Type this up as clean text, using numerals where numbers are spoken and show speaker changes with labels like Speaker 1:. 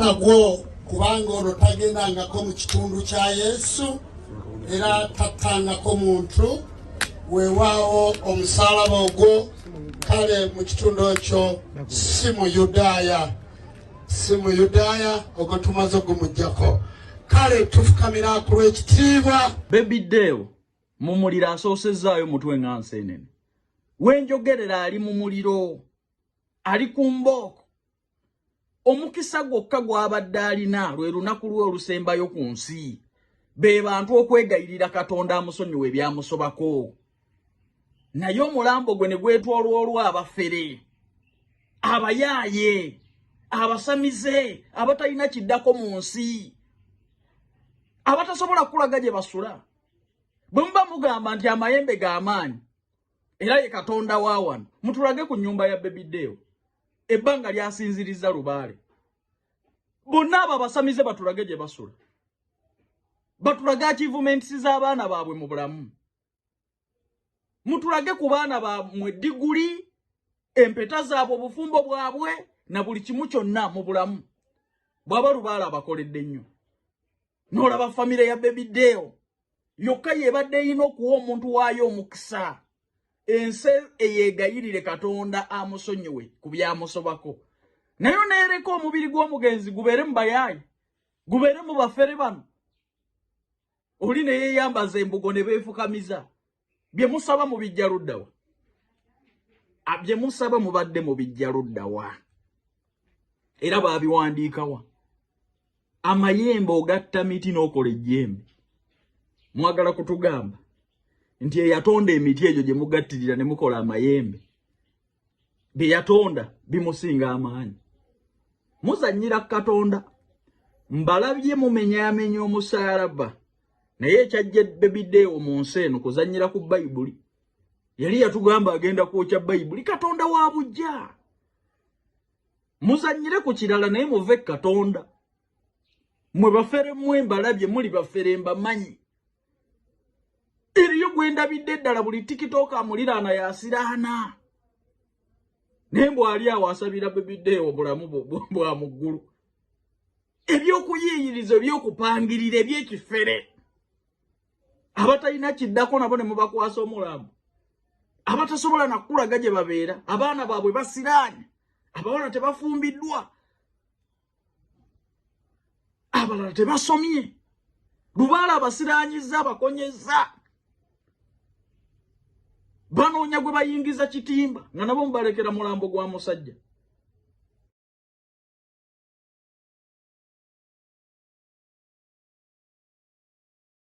Speaker 1: nagwo kubanga olwo tagendangako mu kitundu kya Yesu era tattangako muntu weewaawo omusalaba ogwo kale mu kitundu ekyo si mu Yudaaya ogwo tumaze ogumuggyako kale tufukamira ku lw'ekitiibwa
Speaker 2: Baby Deo mu muliro asoosezaayo mutwe nga nseenene wenjogerera ali mu muliro ali ku mbooko omukisa gwokka gw'abadde alina lwe lunaku lwe olusembayo ku nsi be bantu okwegayirira Katonda amusonyiwe ebyamusobako naye omulambo gwe ne gwetwolwa abafere abayaaye abasamize abatalina kiddako mu nsi abatasobola kulaga gye basula bwe muba mugamba nti amayembe g'amaanyi era ye Katonda wa wano mutulage ku nnyumba ya Baby Deo ebbanga lyasinziriza lubaale bonna abo abasamize batulage gye basula batulage achievements z'abaana baabwe mu bulamu mutulage ku baana bammwe diguli empeta zaabwe obufumbo bwabwe na buli kimu kyonna mu bulamu bw'aba lubaale abakoledde nnyo n'olaba famire ya Baby Deo yokka yebadde eyina okuwa omuntu waayo omukisa ensi eyeegayirire Katonda amusonyiwe ku byamusobako naye neereka omubiri gw'omugenzi gubeere mu bayaayi gubeere mu bafere bano oli ne yeeyambaza embugo ne beefukamiza bye musaba mu bijja luddawa bye musaba mubadde mu bijja luddawa era baabiwandiikawa amayembe ogatta miti n'okola ejjembe mwagala kutugamba nti eyatonda emiti egyo gye mugattirira ne mukola amayembe bye yatonda bimusinga amaanyi muzannyira Katonda mbalabye mumenyaamenya omusalaba naye ekyajja Baby Deo mu nsi eno kuzannyira ku Bayibuli yali yatugamba agenda kwokya Bayibuli Katonda wa bujja muzannyire ku kirala naye muve Katonda mwe bafere mmwe mbalabye muli bafere mbamanyi eriyo gwendabidde ddala buli TikTok amuliraana yasiraana naye mbwali awo asabira Baby Deo obulamu bwa mu ggulu ebyokuyiiyiriza ebyokupangirira ebyekifere abatalina kiddako nabo ne mubakwasa omulambo abatasobola nakulaga gye babeera abaana baabwe basiraanye abawala tebafumbiddwa abalala tebasomye lubaala abasiraanyiza abakonyeza banoonya gwe bayingiza kitimba nga nabo mubalekera mulambo gwa musajja